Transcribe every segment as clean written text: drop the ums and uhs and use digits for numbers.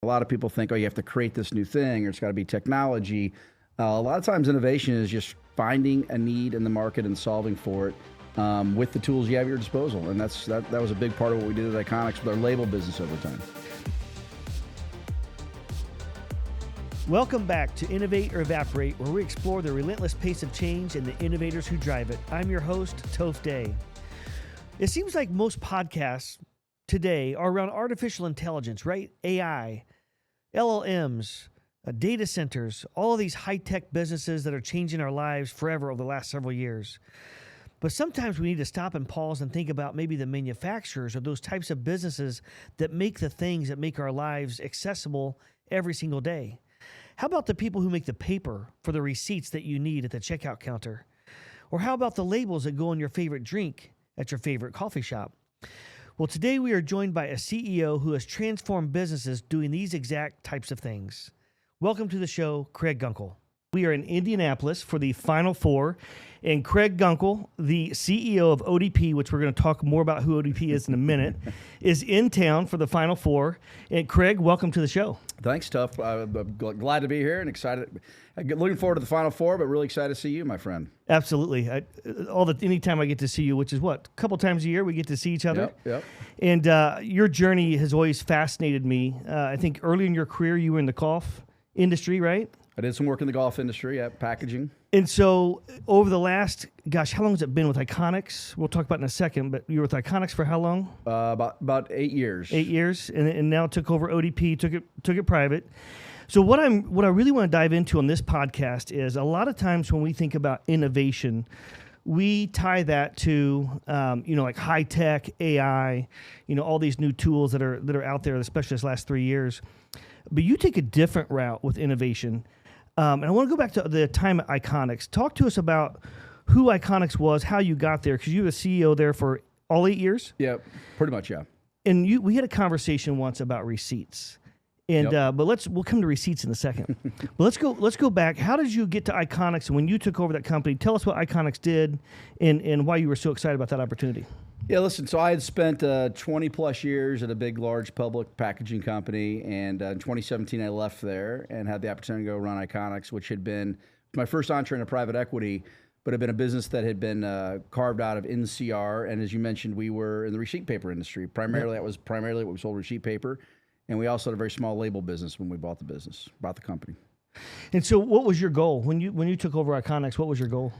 lot of people think, oh, you have to create this new thing or it's got to be technology. A lot of times innovation is just finding a need in the market and solving for it with the tools you have at your disposal. And that was a big part of what we did at Iconex with our label business over time. Welcome back to Innovate or Evaporate, where we explore the relentless pace of change and the innovators who drive it. I'm your host, Toph Day. It seems like most podcasts today are around artificial intelligence, right? AI, LLMs, data centers, all of these high-tech businesses that are changing our lives forever over the last several years. But sometimes we need to stop and pause and think about maybe the manufacturers or those types of businesses that make the things that make our lives accessible every single day. How about the people who make the paper for the receipts that you need at the checkout counter? Or how about the labels that go on your favorite drink at your favorite coffee shop? Well, today we are joined by a CEO who has transformed businesses doing these exact types of things. Welcome to the show, Craig Gunckel. We are in Indianapolis for the Final Four, and Craig Gunckel, the CEO of ODP, which we're going to talk more about who ODP is in a minute, is in town for the Final Four. And Craig, welcome to the show. Thanks, Toph. I'm glad to be here and excited. Looking forward to the Final Four, but really excited to see you, my friend. Absolutely. Anytime I get to see you, which is a couple times a year, we get to see each other. Yep. And your journey has always fascinated me. I think early in your career, you were in the golf industry, right? I did some work in the golf industry, packaging. And so over the last, how long has it been with Iconex? We'll talk about it in a second, but you were with Iconex for how long? About 8 years. 8 years, and now took over ODP, took it private. So what I really want to dive into on this podcast is a lot of times when we think about innovation, we tie that to like high tech, AI, all these new tools that are out there, especially this last 3 years. But you take a different route with innovation. And I want to go back to the time at Iconex. Talk to us about who Iconex was, how you got there, because you were the CEO there for all 8 years. Yeah, pretty much, yeah. And we had a conversation once about receipts, and but we'll come to receipts in a second. But let's go back. How did you get to Iconex? And when you took over that company, tell us what Iconex did and why you were so excited about that opportunity. Yeah, listen, so I had spent 20 plus years at a big, large public packaging company, and in 2017 I left there and had the opportunity to go run Iconex, which had been my first entree into private equity, but had been a business that had been carved out of NCR, and as you mentioned, we were in the receipt paper industry. Primarily, that was primarily what we sold, receipt paper, and we also had a very small label business when we bought the company. And so what was your goal? When you took over Iconex, what was your goal?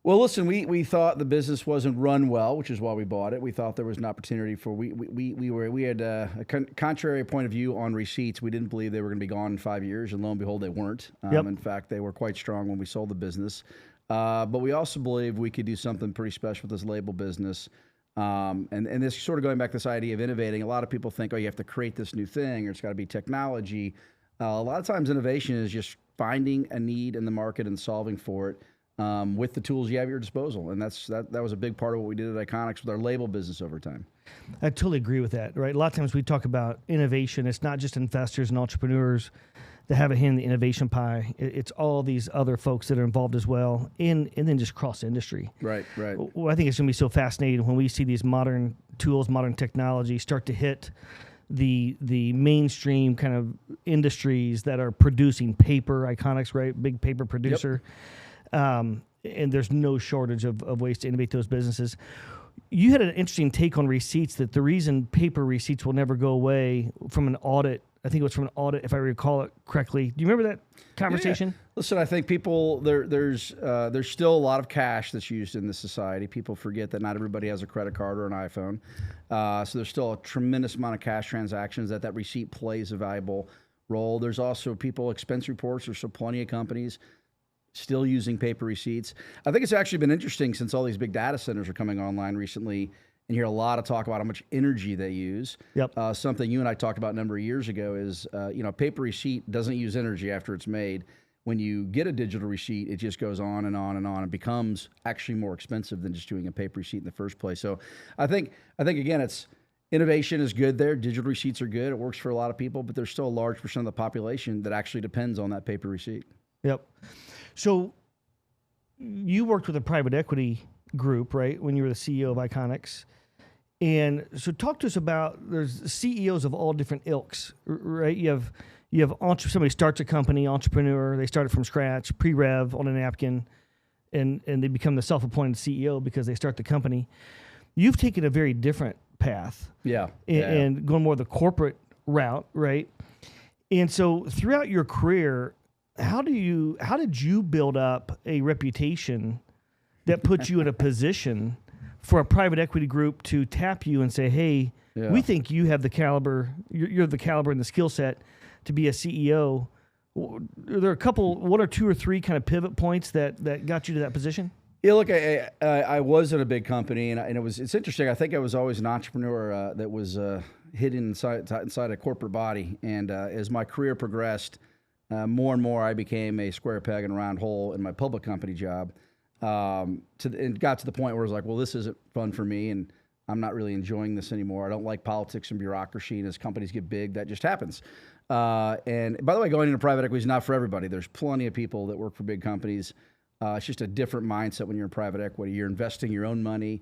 Well, listen, we thought the business wasn't run well, which is why we bought it. We thought there was an opportunity for we had a contrary point of view on receipts. We didn't believe they were going to be gone in 5 years, and lo and behold, they weren't. In fact, they were quite strong when we sold the business. But we also believed we could do something pretty special with this label business. And this sort of going back to this idea of innovating. A lot of people think, oh, you have to create this new thing, or it's got to be technology. A lot of times, innovation is just finding a need in the market and solving for it. With the tools you have at your disposal. And that was a big part of what we did at Iconex with our label business over time. I totally agree with that, right? A lot of times we talk about innovation. It's not just investors and entrepreneurs that have a hand in the innovation pie. It's all these other folks that are involved as well, and then just cross-industry. Right. Well, I think it's going to be so fascinating when we see these modern tools, modern technology start to hit the mainstream kind of industries that are producing paper. Iconex, right? Big paper producer. Yep. And there's no shortage of ways to innovate those businesses. You had an interesting take on receipts, that the reason paper receipts will never go away from an audit, I think it was from an audit, if I recall it correctly. Do you remember that conversation? Yeah. Listen, I think people, there's still a lot of cash that's used in this society. People forget that not everybody has a credit card or an iPhone. So there's still a tremendous amount of cash transactions that receipt plays a valuable role. There's also expense reports. There's still plenty of companies still using paper receipts. I think it's actually been interesting since all these big data centers are coming online recently, and you hear a lot of talk about how much energy they use. Yep. Something you and I talked about a number of years ago is, paper receipt doesn't use energy after it's made. When you get a digital receipt, it just goes on and on and on. It becomes actually more expensive than just doing a paper receipt in the first place. So I think again, it's innovation is good there. Digital receipts are good. It works for a lot of people, but there's still a large percent of the population that actually depends on that paper receipt. Yep. So you worked with a private equity group, right, when you were the CEO of Iconex. And so talk to us about, there's CEOs of all different ilks, right? You have somebody starts a company, entrepreneur, they start it from scratch, pre-rev on a napkin, and they become the self-appointed CEO because they start the company. You've taken a very different path. Yeah. And going more the corporate route, right? And so throughout your career, how did you build up a reputation that puts you in a position for a private equity group to tap you and say, hey, we think you have the caliber, you're the caliber and the skill set to be a CEO? Are there one or two or three kind of pivot points that got you to that position? Yeah, look, I was in a big company, and it's interesting. I think I was always an entrepreneur that was hidden inside a corporate body. And as my career progressed, more and more I became a square peg in a round hole in my public company job. And got to the point where I was like, well, this isn't fun for me, and I'm not really enjoying this anymore. I don't like politics and bureaucracy, and as companies get big, that just happens. And by the way, going into private equity is not for everybody. There's plenty of people that work for big companies. It's just a different mindset when you're in private equity. You're investing your own money.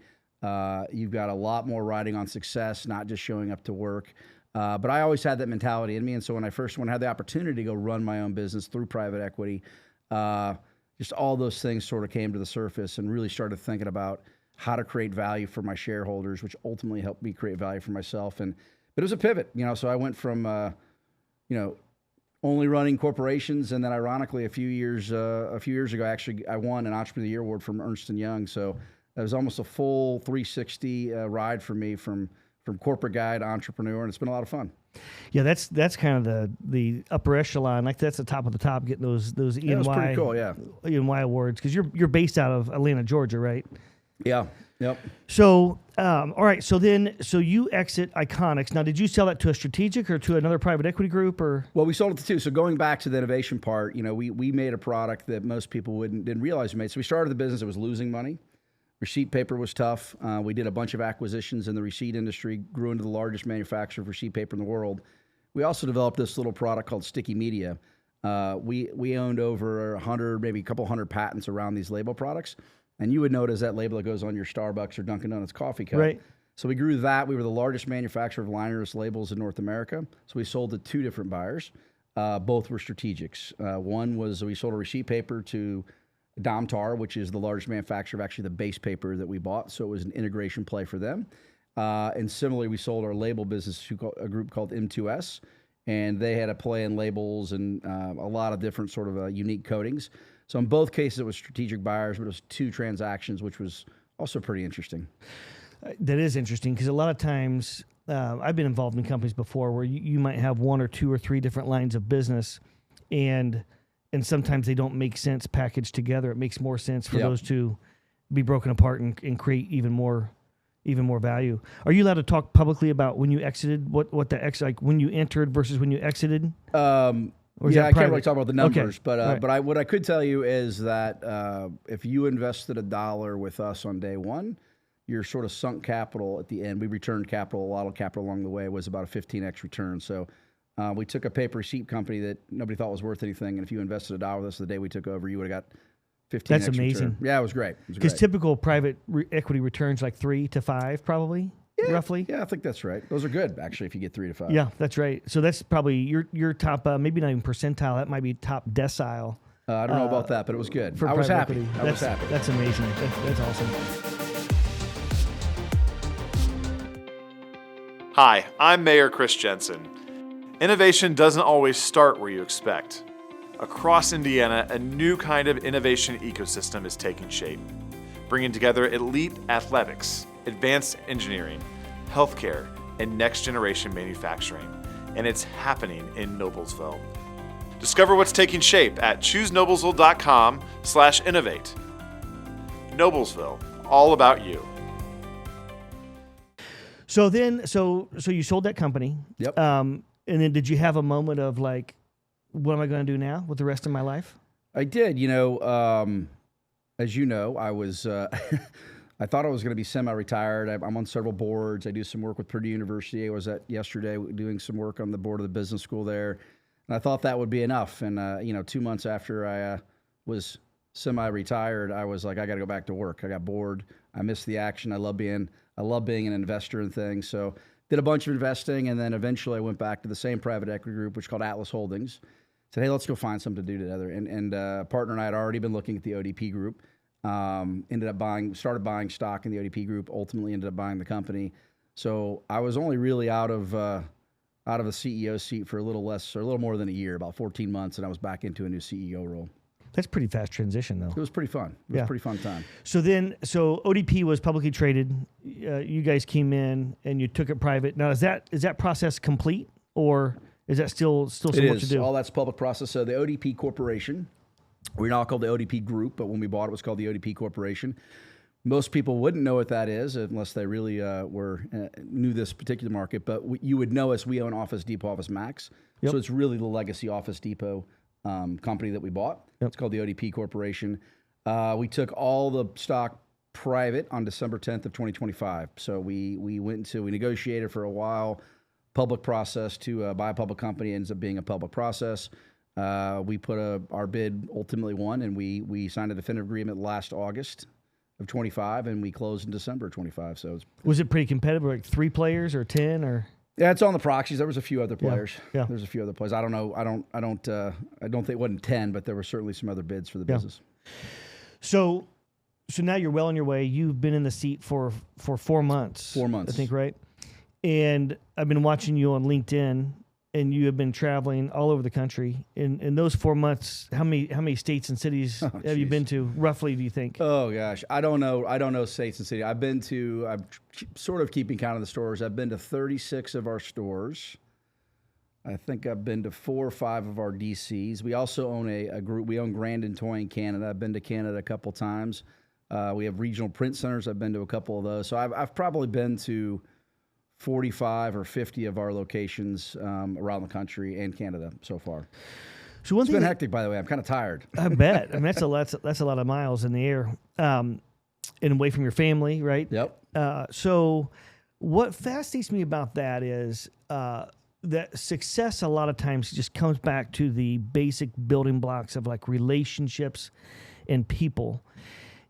You've got a lot more riding on success, not just showing up to work. But I always had that mentality in me. And so when I had the opportunity to go run my own business through private equity, just all those things sort of came to the surface and really started thinking about how to create value for my shareholders, which ultimately helped me create value for myself. But it was a pivot, so I went from, only running corporations. And then ironically, a few years ago, actually, I won an Entrepreneur of the Year award from Ernst Young. So it was almost a full 360 ride for me from corporate guy to entrepreneur. And it's been a lot of fun. Yeah, that's kind of the upper echelon. Like that's the top of the top, getting those E&Y. That was pretty cool, yeah. E&Y awards, because you're based out of Atlanta, Georgia, right? Yeah. Yep. So, all right. So you exit Iconex. Now, did you sell that to a strategic or to another private equity group, or? Well, we sold it to two. So going back to the innovation part, we made a product that most people didn't realize we made. So we started the business. It was losing money. Receipt paper was tough. We did a bunch of acquisitions in the receipt industry, grew into the largest manufacturer of receipt paper in the world. We also developed this little product called sticky media. We owned over 100, maybe a couple hundred patents around these label products. And you would notice that label that goes on your Starbucks or Dunkin' Donuts coffee cup. Right. So we grew that. We were the largest manufacturer of linerless labels in North America. So we sold to two different buyers. Both were strategics. One was we sold a receipt paper to Domtar, which is the largest manufacturer of actually the base paper that we bought. So it was an integration play for them. And similarly, we sold our label business to a group called M2S. And they had a play in labels and a lot of different sort of unique coatings. So in both cases, it was strategic buyers, but it was two transactions, which was also pretty interesting. That is interesting, because a lot of times I've been involved in companies before where you might have one or two or three different lines of business, and sometimes they don't make sense packaged together. It makes more sense for those to be broken apart and create even more value. Are you allowed to talk publicly about when you exited, what the like when you entered versus when you exited? Yeah, I can't really talk about the numbers, okay. But what I could tell you is that if you invested $1 with us on day one, your sort of sunk capital at the end, we returned capital, a lot of capital along the way, was about a 15x return. So we took a paper receipt company that nobody thought was worth anything, and if you invested $1 with us the day we took over, you would have got 15x. That's amazing. Return. Yeah, it was great. Because typical private equity returns like 3 to 5, probably. Yeah, roughly. Yeah, I think that's right. Those are good, actually, if you get 3 to 5. Yeah, that's right. So that's probably your top, maybe not even percentile. That might be top decile. I don't know about that, but it was good. I was happy. That's amazing. That's awesome. Hi, I'm Mayor Chris Jensen. Innovation doesn't always start where you expect. Across Indiana, a new kind of innovation ecosystem is taking shape, bringing together elite athletics, advanced engineering, healthcare, and next-generation manufacturing, and it's happening in Noblesville. Discover what's taking shape at choosenoblesville.com/innovate. Noblesville, all about you. So you sold that company. Yep. And then did you have a moment of like, what am I going to do now with the rest of my life? I did. As you know, I was. I thought I was going to be semi-retired. I'm on several boards. I do some work with Purdue University. I was at yesterday doing some work on the board of the business school there. And I thought that would be enough. And, 2 months after I was semi-retired, I was like, I got to go back to work. I got bored. I missed the action. I love being an investor in things. So did a bunch of investing, and then eventually I went back to the same private equity group, which is called Atlas Holdings. Said, hey, let's go find something to do together. And a partner and I had already been looking at the ODP group. Started buying stock in the ODP group. Ultimately ended up buying the company. So I was only really out of a CEO seat for a little more than a year, about 14 months, and I was back into a new CEO role. That's pretty fast transition, though. It was pretty fun. It was a pretty fun time. So ODP was publicly traded. You guys came in and you took it private. Now, is that process complete, or is that still some work to do? All that's public process. So the ODP Corporation, we're now called the ODP Group, but when we bought it was called the ODP Corporation. Most people wouldn't know what that is unless they really knew this particular market. But you would know us. We own Office Depot, OfficeMax. Yep. So it's really the legacy Office Depot company that we bought. Yep. It's called the ODP Corporation. We took all the stock private on December 10th of 2025. So we negotiated for a while, public process to buy a public company. It ends up being a public process. We put our bid, ultimately won, and we signed a definitive agreement last August of 25, and we closed in December of 25. So was it pretty competitive? Like 3 players or 10 or? Yeah, it's on the proxies. There was a few other players. Yeah. There's a few other players. I don't know. I don't think it wasn't 10, but there were certainly some other bids for the business. So now you're well on your way. You've been in the seat for 4 months. 4 months, I think, right? And I've been watching you on LinkedIn, and you have been traveling all over the country. In those 4 months, how many states and cities have you been to, roughly, do you think? Oh, gosh. I don't know states and cities. I'm sort of keeping count of the stores. I've been to 36 of our stores. I think I've been to 4 or 5 of our DCs. We also own a group. We own Grandin Toy in Canada. I've been to Canada a couple times. We have regional print centers. I've been to a couple of those. So I've probably been to 45 or 50 of our locations around the country and Canada so far. So it's been hectic, by the way. I'm kind of tired. I bet. I mean, that's a lot of miles in the air, and away from your family, right? Yep. So what fascinates me about that is that success a lot of times just comes back to the basic building blocks of like relationships and people.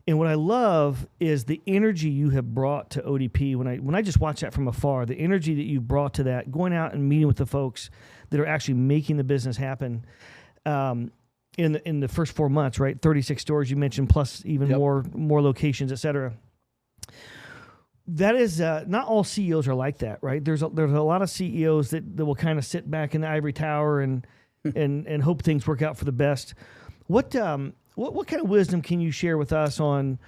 And what I love is the energy you have brought to ODP. When I just watch that from afar, the energy that you brought to that, going out and meeting with the folks that are actually making the business happen. In the first 4 months, right? 36 stores you mentioned, plus even more locations, et cetera. That is not all CEOs are like that, right? There's a lot of CEOs that will kind of sit back in the ivory tower and hope things work out for the best. What kind of wisdom can you share with us on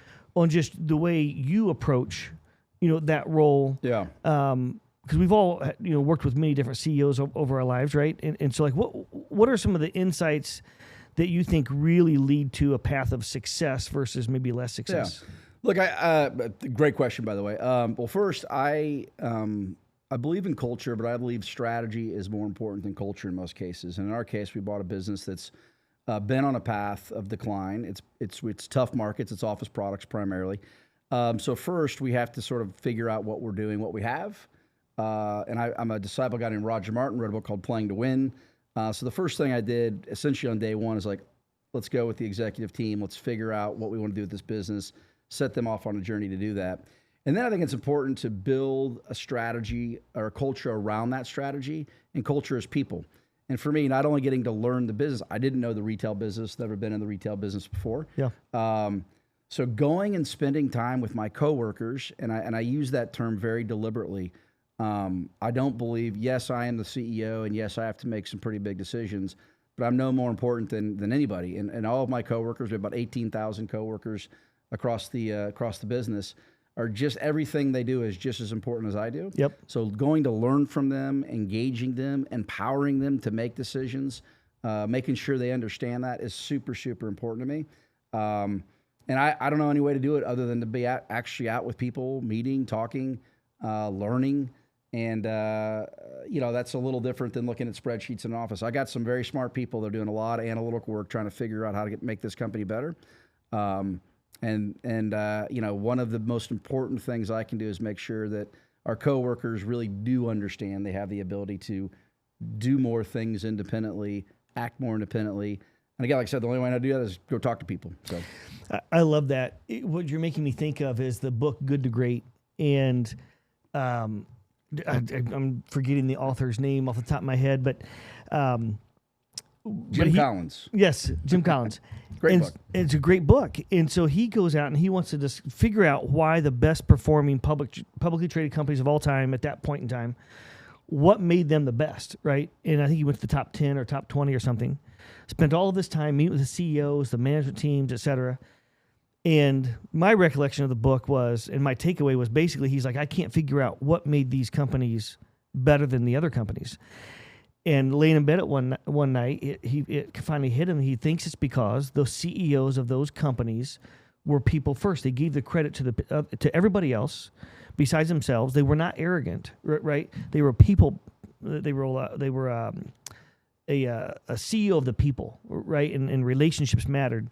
just the way you approach, that role? Yeah. Because we've all, worked with many different CEOs over our lives, right? And so, like, what are some of the insights that you think really lead to a path of success versus maybe less success? Yeah. Look, great question, by the way. Well, first, I believe in culture, but I believe strategy is more important than culture in most cases. And in our case, we bought a business that's been on a path of decline. It's tough markets. It's office products primarily. So first, we have to sort of figure out what we're doing, what we have. And I'm a disciple guy named Roger Martin, wrote a book called Playing to Win. So the first thing I did essentially on day one is like, let's go with the executive team. Let's figure out what we want to do with this business, set them off on a journey to do that. And then I think it's important to build a strategy or a culture around that strategy. And culture is people. And for me, not only getting to learn the business, I didn't know the retail business, never been in the retail business before. Yeah. So going and spending time with my coworkers, and I use that term very deliberately. I don't believe, yes, I am the CEO, and yes, I have to make some pretty big decisions, but I'm no more important than anybody. And all of my coworkers, we have about 18,000 coworkers across the business, are just everything they do is just as important as I do. Yep. So going to learn from them, engaging them, empowering them to make decisions, making sure they understand that is super, super important to me. And I don't know any way to do it other than to be actually out with people, meeting, talking, learning. And, that's a little different than looking at spreadsheets in an office. I got some very smart people that are doing a lot of analytical work trying to figure out how to make this company better. One of the most important things I can do is make sure that our coworkers really do understand they have the ability to do more things independently, act more independently, And again, like I said, the only way I do that is go talk to people. So I love that. What you're making me think of is the book Good to Great. And I'm forgetting the author's name off the top of my head, but Jim Collins. Yes, Jim Collins. Great book. It's a great book. And so he goes out and he wants to just figure out why the best performing publicly traded companies of all time at that point in time, what made them the best, right? And I think he went to the top 10 or top 20 or something. Spent all of this time meeting with the CEOs, the management teams, et cetera. And my recollection of the book was, and my takeaway was basically, he's like, I can't figure out what made these companies better than the other companies. And laying in bed at one night, it finally hit him. He thinks it's because the CEOs of those companies were people first. They gave the credit to everybody else besides themselves. They were not arrogant, right? They were people. They were a CEO of the people, right? And relationships mattered.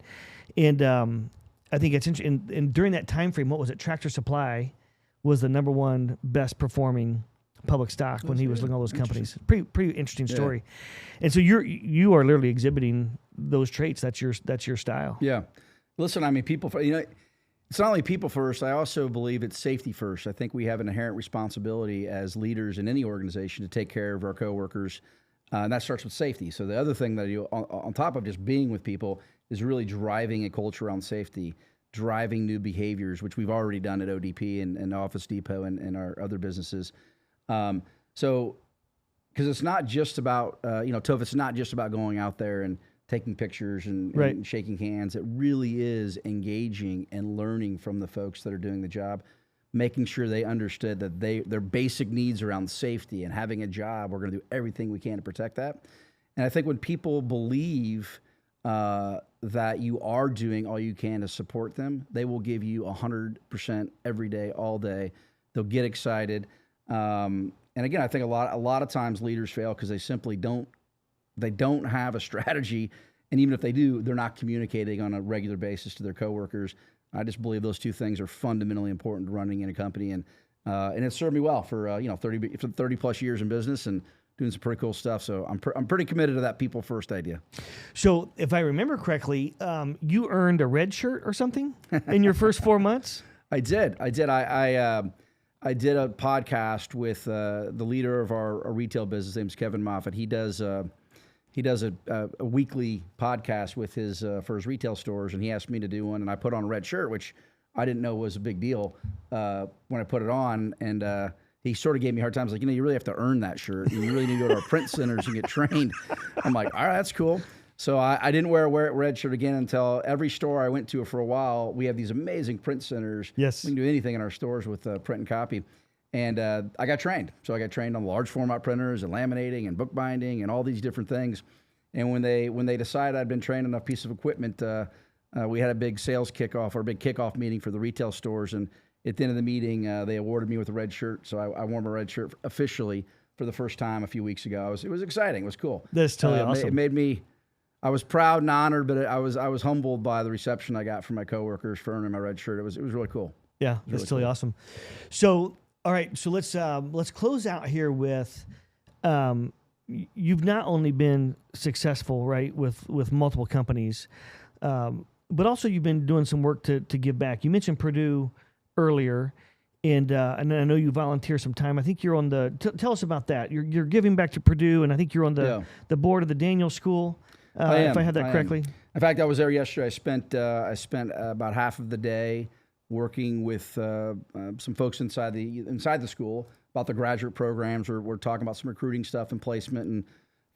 And I think it's interesting. And during that time frame, what was it? Tractor Supply was the number one best performing public stock when he was looking at all those companies. Pretty interesting story. And so you are literally exhibiting those traits. That's your style. Yeah. Listen, I mean, people, it's not only people first. I also believe it's safety first. I think we have an inherent responsibility as leaders in any organization to take care of our coworkers. And that starts with safety. So the other thing that you, on top of just being with people, is really driving a culture around safety, driving new behaviors, which we've already done at ODP and Office Depot and our other businesses. So, because it's not just about, Toph, it's not just about going out there and taking pictures and shaking hands. It really is engaging and learning from the folks that are doing the job, making sure they understood that their basic needs around safety and having a job, we're going to do everything we can to protect that. And I think when people believe that you are doing all you can to support them, they will give you 100% every day, all day. They'll get excited. And again, I think a lot of times leaders fail because they simply don't have a strategy. And even if they do, they're not communicating on a regular basis to their coworkers. I just believe those two things are fundamentally important to running in a company. And it served me well for 30 plus years in business and doing some pretty cool stuff. So I'm pretty committed to that people first idea. So if I remember correctly, you earned a red shirt or something in your first 4 months? I did. I did a podcast with the leader of our retail business. His name's Kevin Moffitt. He does a weekly podcast with his for his retail stores, and he asked me to do one, and I put on a red shirt, which I didn't know was a big deal when I put it on, and he sort of gave me a hard time. He's like, you really have to earn that shirt, and you really need to go to our print centers and get trained. I'm like, all right, that's cool. So I didn't wear a red shirt again until every store I went to for a while. We have these amazing print centers. Yes. We can do anything in our stores with print and copy. And I got trained. So I got trained on large format printers and laminating and bookbinding and all these different things. And when they decided I'd been trained enough piece of equipment, we had a big sales kickoff or a big kickoff meeting for the retail stores. And at the end of the meeting, they awarded me with a red shirt. So I wore my red shirt officially for the first time a few weeks ago. It was exciting. It was cool. That's totally awesome. It made me... I was proud and honored, but I was humbled by the reception I got from my coworkers for earning my red shirt. It was really cool. Yeah, that's totally awesome. So, all right, so let's close out here with you've not only been successful, right, with multiple companies, but also you've been doing some work to give back. You mentioned Purdue earlier, and I know you volunteer some time. I think you're on the. Tell us about that. You're giving back to Purdue, and I think you're on the board of the Daniel School. If I had that correctly. In fact, I was there yesterday. I spent about half of the day working with some folks inside the school about the graduate programs. We're talking about some recruiting stuff and placement and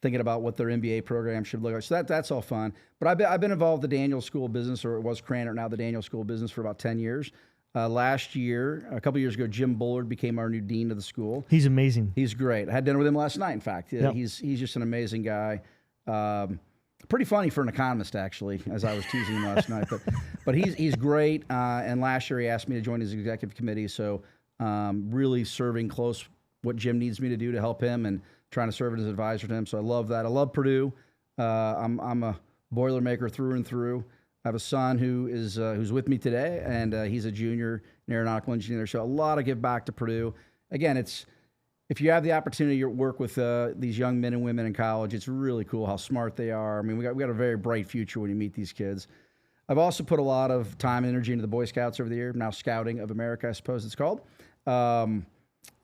thinking about what their MBA program should look like. So that's all fun. But I've been involved in the Daniel School business, or it was Cranor, now the Daniel School business, for about 10 years. Last year, a couple years ago, Jim Bullard became our new dean of the school. He's amazing. He's great. I had dinner with him last night, in fact. Yep. He's just an amazing guy. Pretty funny for an economist, actually, as I was teasing him last night. But he's great. And last year he asked me to join his executive committee. So really serving close what Jim needs me to do to help him and trying to serve as an advisor to him. So I love that. I love Purdue. I'm a Boilermaker through and through. I have a son who's with me today, and he's a junior in aeronautical engineering. So a lot of give back to Purdue. Again, it's if you have the opportunity to work with these young men and women in college, it's really cool how smart they are. I mean, we got a very bright future when you meet these kids. I've also put a lot of time and energy into the Boy Scouts over the year, now Scouting of America, I suppose it's called. And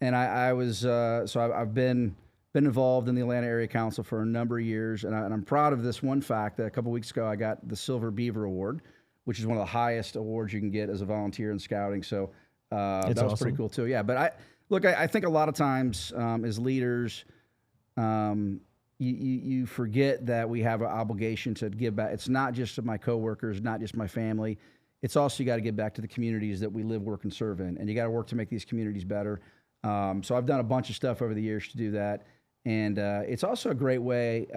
I've been involved in the Atlanta Area Council for a number of years, and I'm proud of this one fact that a couple weeks ago I got the Silver Beaver Award, which is one of the highest awards you can get as a volunteer in scouting. So that was awesome. pretty cool too. Yeah, but I think a lot of times as leaders, you forget that we have an obligation to give back. It's not just to my coworkers, not just my family. It's also you got to give back to the communities that we live, work, and serve in, and you got to work to make these communities better. So I've done a bunch of stuff over the years to do that, and it's also a great way,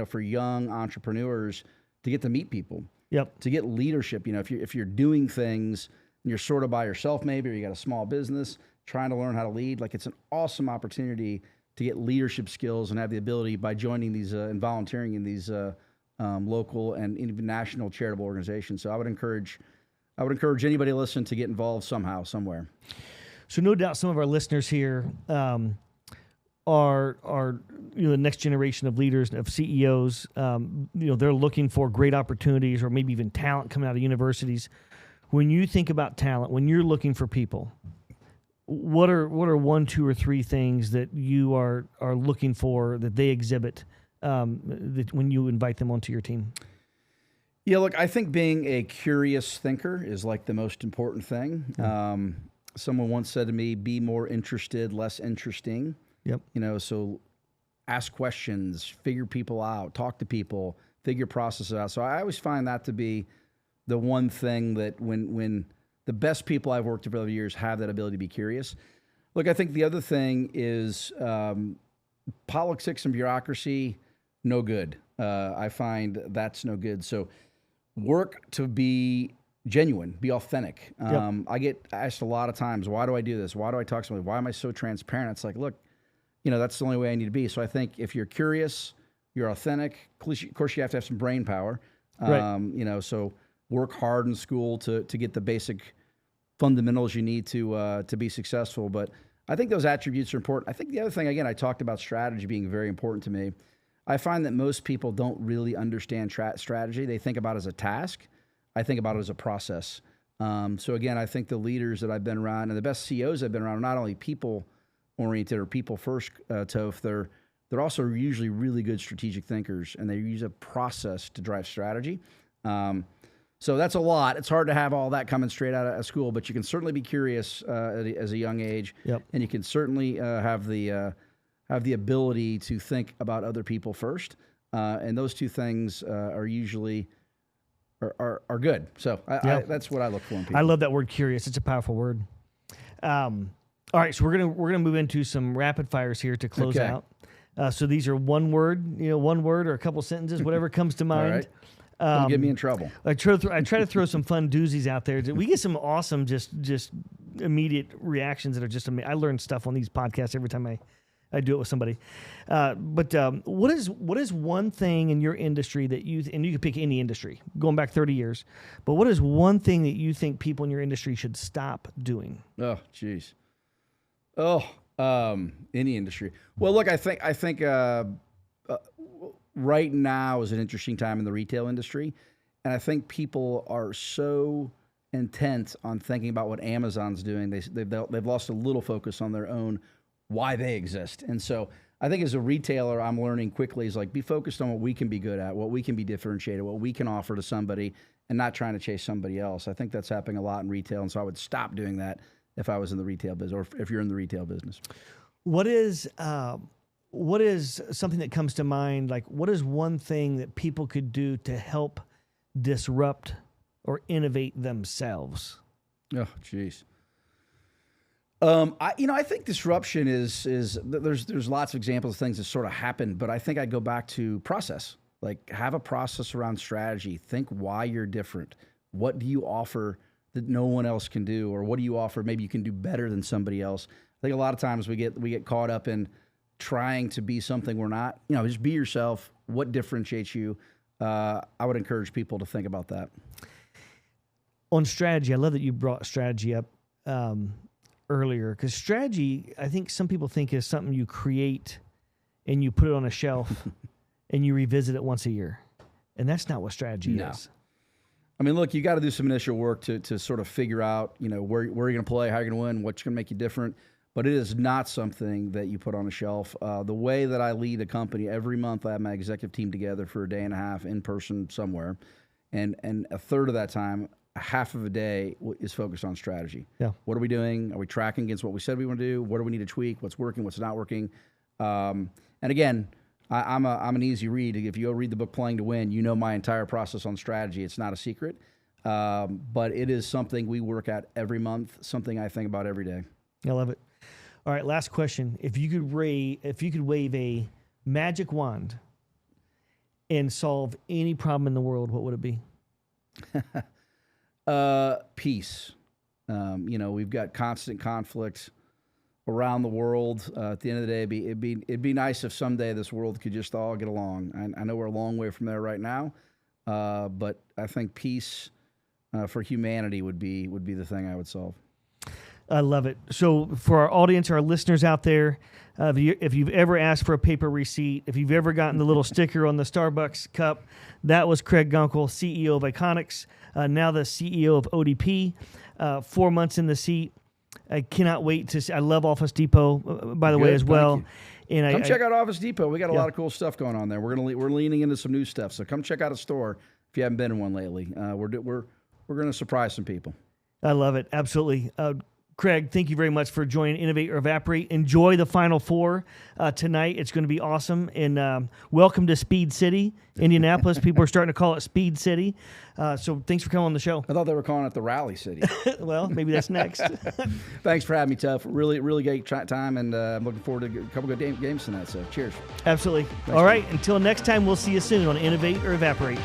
for young entrepreneurs to get to meet people. Yep. To get leadership. If you're doing things and you're sort of by yourself, maybe, or you got a small business trying to learn how to lead, like it's an awesome opportunity to get leadership skills and have the ability by joining these and volunteering in these local and even national charitable organizations. So I would encourage anybody listening to get involved somehow, somewhere. So no doubt some of our listeners here are the next generation of leaders, of CEOs. They're looking for great opportunities or maybe even talent coming out of universities. When you think about talent, when you're looking for people, what are 1, 2, or 3 things that you are looking for that they exhibit that when you invite them onto your team? Yeah, look, I think being a curious thinker is like the most important thing. Mm. Someone once said to me, be more interested, less interesting. Yep. So ask questions, figure people out, talk to people, figure processes out. So I always find that to be the one thing that when the best people I've worked with over the years have that ability to be curious. Look, I think the other thing is politics and bureaucracy, no good. I find that's no good. So work to be genuine, be authentic. Yep. I get asked a lot of times, why do I do this? Why do I talk to somebody? Why am I so transparent? It's like, look, that's the only way I need to be. So I think if you're curious, you're authentic. Of course, you have to have some brain power. Right. So work hard in school to get the basic fundamentals you need to be successful. But I think those attributes are important. I think the other thing, again, I talked about strategy being very important to me. I find that most people don't really understand strategy. They think about it as a task. I think about it as a process. So again, I think the leaders that I've been around and the best CEOs I've been around are not only people-oriented or people-first, Toph, they're also usually really good strategic thinkers, and they use a process to drive strategy. So that's a lot. It's hard to have all that coming straight out of school, but you can certainly be curious as a young age, Yep. and you can certainly have the ability to think about other people first. And those two things are usually are good. So that's what I look for in people. I love that word, curious. It's a powerful word. All right, so we're gonna move into some rapid fires here to close out. So these are one word or a couple sentences, whatever comes to mind. All right. Don't get me in trouble. I try to throw some fun doozies out there. We get some awesome, just immediate reactions that are just amazing. I learn stuff on these podcasts every time I do it with somebody. But what is one thing in your industry that and you can pick any industry, going back 30 years, but what is one thing that you think people in your industry should stop doing? Oh, geez. Any industry. Well, look, I think right now is an interesting time in the retail industry, and I think people are so intent on thinking about what Amazon's doing. They've lost a little focus on their own why they exist. And so I think as a retailer, I'm learning quickly is like be focused on what we can be good at, what we can be differentiated, what we can offer to somebody, and not trying to chase somebody else. I think that's happening a lot in retail, and so I would stop doing that if I was in the retail business, or if you're in the retail business. What is something that comes to mind? Like, what is one thing that people could do to help disrupt or innovate themselves? Oh, geez. I think disruption is there's lots of examples of things that sort of happen, but I think I'd go back to process. Like, have a process around strategy. Think why you're different. What do you offer that no one else can do, or what do you offer maybe you can do better than somebody else? I think a lot of times we get caught up in trying to be something we're not. Just be yourself. What differentiates you? I would encourage people to think about that. On strategy, I love that you brought strategy up. earlier, because strategy, I think some people think is something you create and you put it on a shelf and you revisit it once a year. And that's not what strategy is. I mean, look, you got to do some initial work to sort of figure out, where you're going to play, how you're going to win, what's going to make you different. But it is not something that you put on a shelf. The way that I lead a company, every month I have my executive team together for a day and a half in person somewhere. And a third of that time, half of a day is focused on strategy. Yeah. What are we doing? Are we tracking against what we said we want to do? What do we need to tweak? What's working? What's not working? And again, I'm an easy read. If you go read the book Playing to Win, you know my entire process on strategy. It's not a secret. But it is something we work at every month, something I think about every day. I love it. All right, last question. If you could wave a magic wand and solve any problem in the world, what would it be? Peace. We've got constant conflict around the world. At the end of the day, it'd be nice if someday this world could just all get along. I know we're a long way from there right now, but I think peace for humanity would be the thing I would solve. I love it. So for our audience, our listeners out there, if you've ever asked for a paper receipt, if you've ever gotten the little sticker on the Starbucks cup, that was Craig Gunckel, CEO of Iconex, now the CEO of ODP, 4 months in the seat. I cannot wait to see. I love Office Depot, by the way, as well. And come check out Office Depot. We got a lot of cool stuff going on there. We're leaning into some new stuff. So come check out a store if you haven't been in one lately. We're going to surprise some people. I love it. Absolutely. Craig, thank you very much for joining Innovate or Evaporate. Enjoy the Final Four tonight. It's going to be awesome. And welcome to Speed City, Indianapolis. People are starting to call it Speed City. So thanks for coming on the show. I thought they were calling it the Rally City. Well, maybe that's next. Thanks for having me, Toph. Really, really great time, and I'm looking forward to a couple good games tonight. So cheers. Absolutely. Thanks, all right. Until next time, we'll see you soon on Innovate or Evaporate.